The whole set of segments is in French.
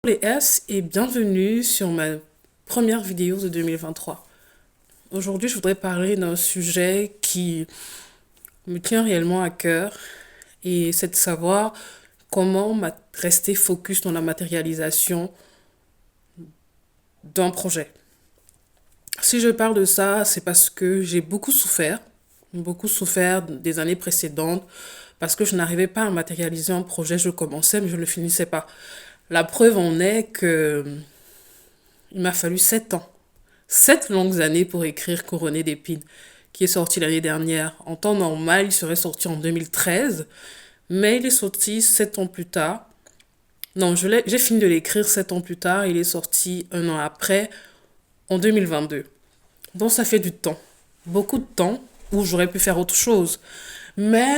Les S et bienvenue sur ma première vidéo de 2023. Aujourd'hui, je voudrais parler d'un sujet qui me tient réellement à cœur et c'est de savoir comment rester focus dans la matérialisation d'un projet. Si je parle de ça, c'est parce que j'ai beaucoup souffert des années précédentes, parce que je n'arrivais pas à matérialiser un projet, je commençais mais je ne le finissais pas. La preuve en est que il m'a fallu 7 ans. 7 longues années pour écrire Couronné d'épines, qui est sorti l'année dernière. En temps normal, il serait sorti en 2013, mais il est sorti 7 ans plus tard. Non, j'ai fini de l'écrire 7 ans plus tard, il est sorti un an après, en 2022. Donc ça fait du temps, beaucoup de temps, où j'aurais pu faire autre chose. Mais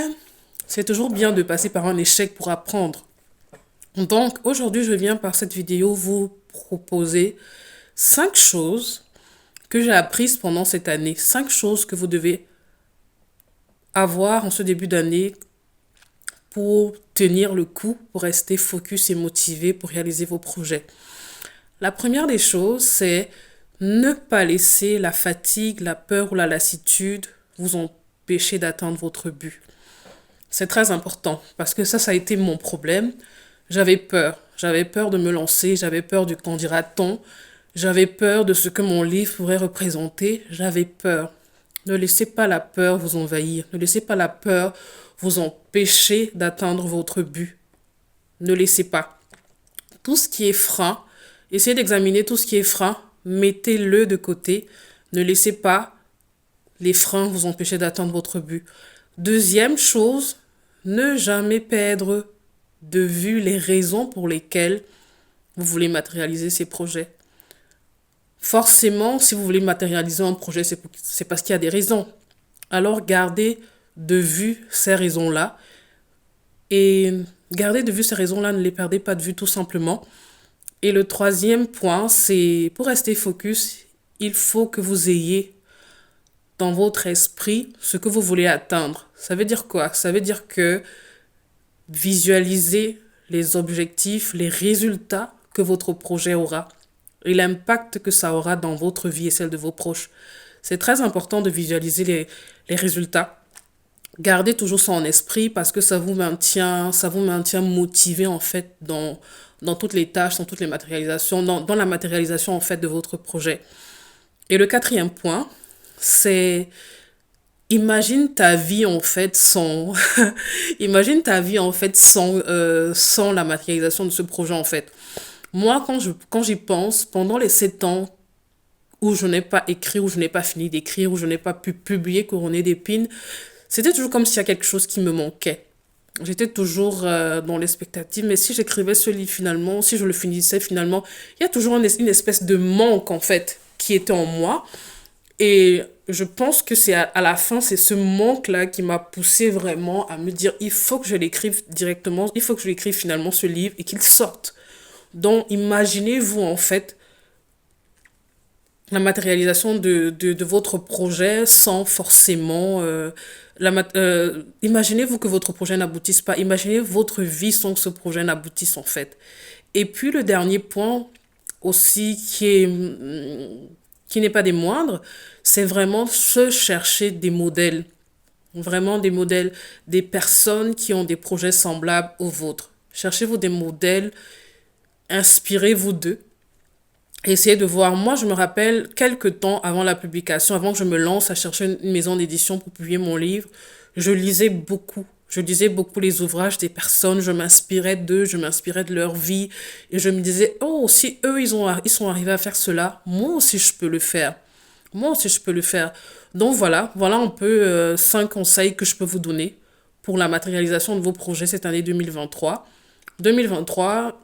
c'est toujours bien de passer par un échec pour apprendre. Donc aujourd'hui, je viens par cette vidéo vous proposer 5 choses que j'ai apprises pendant cette année. 5 choses que vous devez avoir en ce début d'année pour tenir le coup, pour rester focus et motivé pour réaliser vos projets. La première des choses, c'est ne pas laisser la fatigue, la peur ou la lassitude vous empêcher d'atteindre votre but. C'est très important parce que ça a été mon problème. J'avais peur. J'avais peur de me lancer, j'avais peur du qu'en dira-t-on, j'avais peur de ce que mon livre pourrait représenter, j'avais peur. Ne laissez pas la peur vous envahir, ne laissez pas la peur vous empêcher d'atteindre votre but. Ne laissez pas. Tout ce qui est frein, essayez d'examiner tout ce qui est frein, mettez-le de côté, ne laissez pas les freins vous empêcher d'atteindre votre but. Deuxième chose, ne jamais perdre de vue les raisons pour lesquelles vous voulez matérialiser ces projets. Forcément, si vous voulez matérialiser un projet, c'est parce qu'il y a des raisons. Alors gardez de vue ces raisons-là. Et gardez de vue ces raisons-là, ne les perdez pas de vue tout simplement. Et le troisième point, c'est pour rester focus, il faut que vous ayez dans votre esprit ce que vous voulez atteindre. Ça veut dire quoi? Ça veut dire que visualisez les objectifs, les résultats que votre projet aura et l'impact que ça aura dans votre vie et celle de vos proches. C'est très important de visualiser les résultats. Gardez toujours ça en esprit parce que ça vous maintient motivé en fait dans toutes les tâches, dans toutes les matérialisations, dans la matérialisation en fait de votre projet. Et le quatrième point, c'est imagine ta vie en fait sans imagine ta vie en fait sans la matérialisation de ce projet en fait. Moi quand j'y pense pendant les 7 ans où je n'ai pas écrit, où je n'ai pas fini d'écrire, où je n'ai pas pu publier Couronné d'épines, c'était toujours comme s'il y a quelque chose qui me manquait. J'étais toujours dans l'expectative, mais si j'écrivais ce livre finalement, si je le finissais finalement, il y a toujours une espèce de manque en fait qui était en moi. Et je pense que c'est à la fin, c'est ce manque-là qui m'a poussé vraiment à me dire, il faut que je l'écrive directement, il faut que je l'écrive finalement ce livre et qu'il sorte. Donc imaginez-vous en fait la matérialisation de votre projet sans forcément... imaginez-vous que votre projet n'aboutisse pas. Imaginez votre vie sans que ce projet n'aboutisse en fait. Et puis le dernier point aussi qui n'est pas des moindres, c'est vraiment se chercher des modèles. Vraiment des modèles, des personnes qui ont des projets semblables aux vôtres. Cherchez-vous des modèles, inspirez-vous d'eux. Essayez de voir. Moi, je me rappelle quelques temps avant la publication, avant que je me lance à chercher une maison d'édition pour publier mon livre, je lisais beaucoup. Je lisais beaucoup les ouvrages des personnes, je m'inspirais d'eux, je m'inspirais de leur vie et je me disais, oh, si eux, ils sont arrivés à faire cela, moi aussi, je peux le faire. Moi aussi, je peux le faire. Donc voilà un peu 5 conseils que je peux vous donner pour la matérialisation de vos projets cette année 2023. 2023,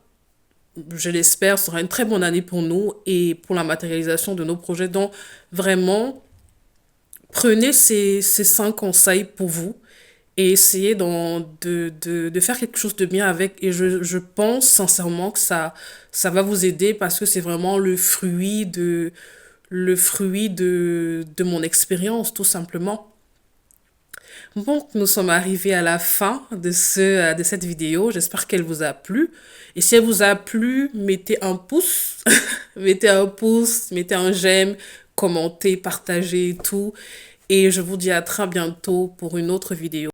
je l'espère, sera une très bonne année pour nous et pour la matérialisation de nos projets. Donc, vraiment, prenez ces 5 conseils pour vous et essayez de faire quelque chose de bien avec. Et je pense sincèrement que ça va vous aider parce que c'est vraiment le fruit de mon expérience, tout simplement. Bon, nous sommes arrivés à la fin de cette vidéo. J'espère qu'elle vous a plu. Et si elle vous a plu, mettez un pouce, mettez un j'aime, commentez, partagez et tout. Et je vous dis à très bientôt pour une autre vidéo.